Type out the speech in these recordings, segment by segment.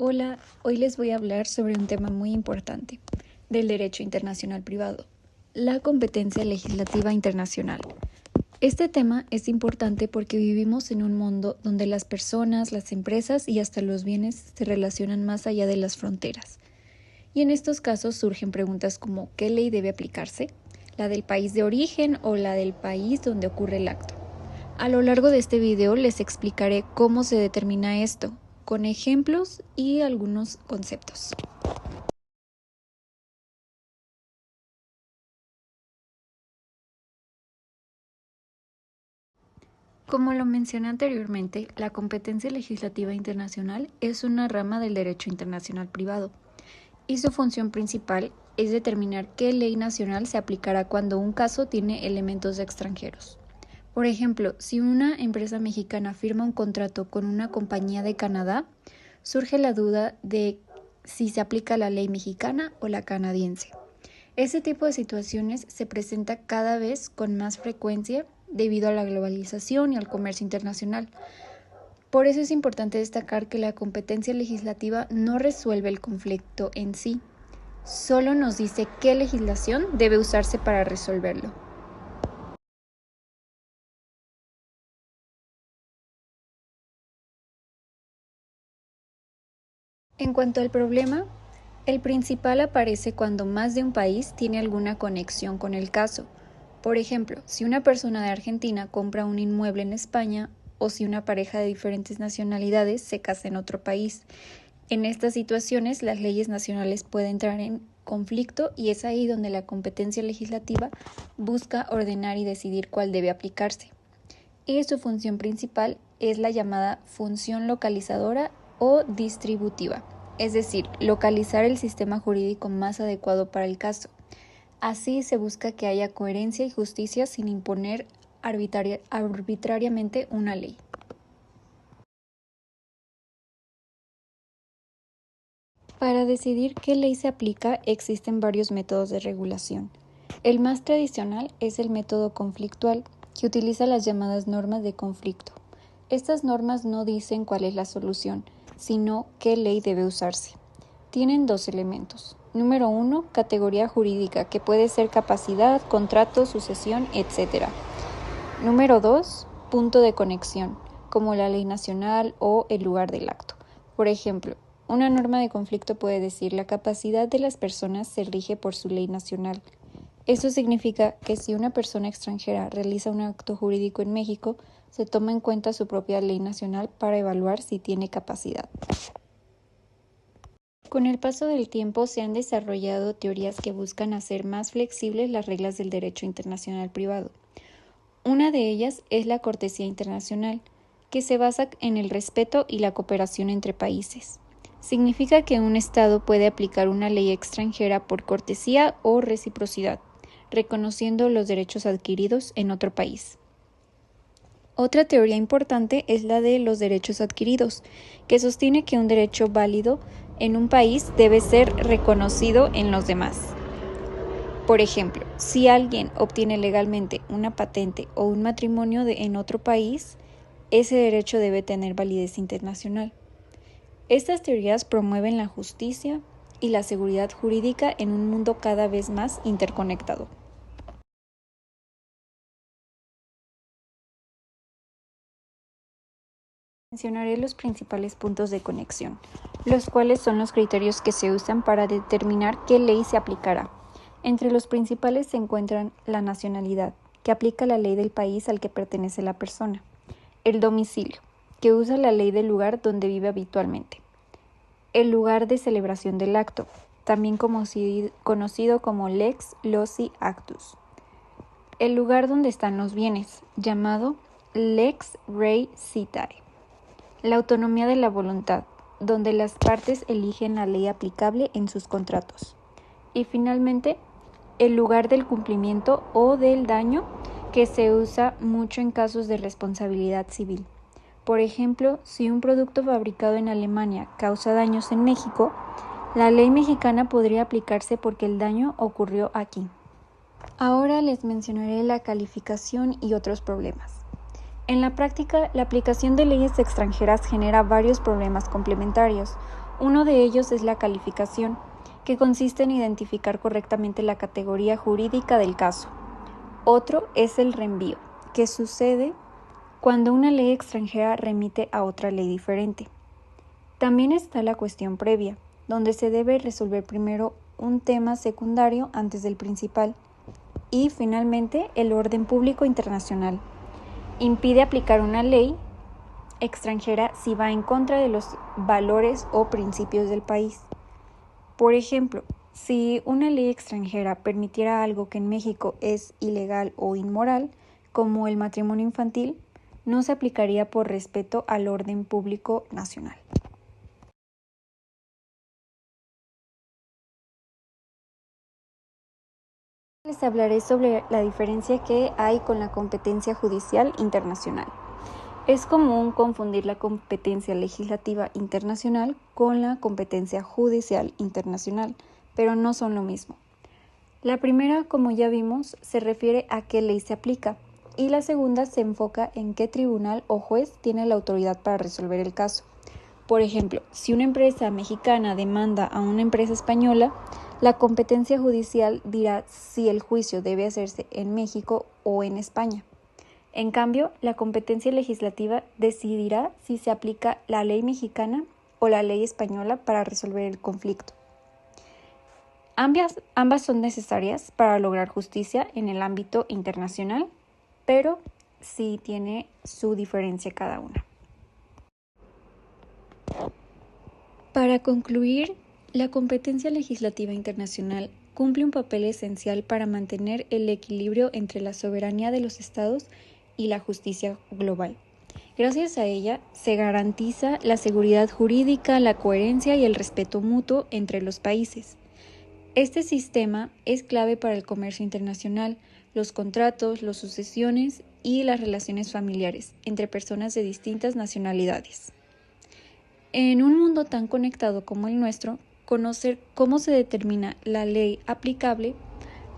Hola, hoy les voy a hablar sobre un tema muy importante, del derecho internacional privado, la competencia legislativa internacional. Este tema es importante porque vivimos en un mundo donde las personas, las empresas y hasta los bienes se relacionan más allá de las fronteras. Y en estos casos surgen preguntas como ¿qué ley debe aplicarse? ¿La del país de origen o la del país donde ocurre el acto? A lo largo de este video les explicaré cómo se determina esto, con ejemplos y algunos conceptos. Como lo mencioné anteriormente, la competencia legislativa internacional es una rama del derecho internacional privado y su función principal es determinar qué ley nacional se aplicará cuando un caso tiene elementos extranjeros. Por ejemplo, si una empresa mexicana firma un contrato con una compañía de Canadá, surge la duda de si se aplica la ley mexicana o la canadiense. Este tipo de situaciones se presenta cada vez con más frecuencia debido a la globalización y al comercio internacional. Por eso es importante destacar que la competencia legislativa no resuelve el conflicto en sí, solo nos dice qué legislación debe usarse para resolverlo. En cuanto al problema, el principal aparece cuando más de un país tiene alguna conexión con el caso. Por ejemplo, si una persona de Argentina compra un inmueble en España o si una pareja de diferentes nacionalidades se casa en otro país. En estas situaciones, las leyes nacionales pueden entrar en conflicto y es ahí donde la competencia legislativa busca ordenar y decidir cuál debe aplicarse. Y su función principal es la llamada función localizadora o distributiva, es decir, localizar el sistema jurídico más adecuado para el caso. Así se busca que haya coherencia y justicia sin imponer arbitrariamente una ley. Para decidir qué ley se aplica existen varios métodos de regulación. El más tradicional es el método conflictual, que utiliza las llamadas normas de conflicto. Estas normas no dicen cuál es la solución, sino qué ley debe usarse. Tienen dos elementos. Número 1, categoría jurídica, que puede ser capacidad, contrato, sucesión, etc. Número 2, punto de conexión, como la ley nacional o el lugar del acto. Por ejemplo, una norma de conflicto puede decir la capacidad de las personas se rige por su ley nacional. Esto significa que si una persona extranjera realiza un acto jurídico en México, se toma en cuenta su propia ley nacional para evaluar si tiene capacidad. Con el paso del tiempo se han desarrollado teorías que buscan hacer más flexibles las reglas del derecho internacional privado. Una de ellas es la cortesía internacional, que se basa en el respeto y la cooperación entre países. Significa que un Estado puede aplicar una ley extranjera por cortesía o reciprocidad, reconociendo los derechos adquiridos en otro país. Otra teoría importante es la de los derechos adquiridos, que sostiene que un derecho válido en un país debe ser reconocido en los demás. Por ejemplo, si alguien obtiene legalmente una patente o un matrimonio en otro país, ese derecho debe tener validez internacional. Estas teorías promueven la justicia y la seguridad jurídica en un mundo cada vez más interconectado. Mencionaré los principales puntos de conexión, los cuales son los criterios que se usan para determinar qué ley se aplicará. Entre los principales se encuentran la nacionalidad, que aplica la ley del país al que pertenece la persona; el domicilio, que usa la ley del lugar donde vive habitualmente; el lugar de celebración del acto, también conocido como lex loci actus; el lugar donde están los bienes, llamado lex rei citae; la autonomía de la voluntad, donde las partes eligen la ley aplicable en sus contratos; y finalmente, el lugar del cumplimiento o del daño, que se usa mucho en casos de responsabilidad civil. Por ejemplo, si un producto fabricado en Alemania causa daños en México, la ley mexicana podría aplicarse porque el daño ocurrió aquí. Ahora les mencionaré la calificación y otros problemas. En la práctica, la aplicación de leyes extranjeras genera varios problemas complementarios. Uno de ellos es la calificación, que consiste en identificar correctamente la categoría jurídica del caso. Otro es el reenvío, que sucede cuando una ley extranjera remite a otra ley diferente. También está la cuestión previa, donde se debe resolver primero un tema secundario antes del principal. Y finalmente, el orden público internacional. Impide aplicar una ley extranjera si va en contra de los valores o principios del país. Por ejemplo, si una ley extranjera permitiera algo que en México es ilegal o inmoral, como el matrimonio infantil, no se aplicaría por respeto al orden público nacional. Les hablaré sobre la diferencia que hay con la competencia judicial internacional. Es común confundir la competencia legislativa internacional con la competencia judicial internacional, pero no son lo mismo. La primera, como ya vimos, se refiere a qué ley se aplica, y la segunda se enfoca en qué tribunal o juez tiene la autoridad para resolver el caso. Por ejemplo, si una empresa mexicana demanda a una empresa española, la competencia judicial dirá si el juicio debe hacerse en México o en España. En cambio, la competencia legislativa decidirá si se aplica la ley mexicana o la ley española para resolver el conflicto. Ambas son necesarias para lograr justicia en el ámbito internacional, pero sí tiene su diferencia cada una. Para concluir, la competencia legislativa internacional cumple un papel esencial para mantener el equilibrio entre la soberanía de los estados y la justicia global. Gracias a ella se garantiza la seguridad jurídica, la coherencia y el respeto mutuo entre los países. Este sistema es clave para el comercio internacional, los contratos, las sucesiones y las relaciones familiares entre personas de distintas nacionalidades. En un mundo tan conectado como el nuestro, conocer cómo se determina la ley aplicable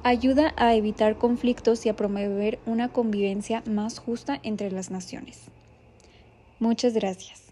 ayuda a evitar conflictos y a promover una convivencia más justa entre las naciones. Muchas gracias.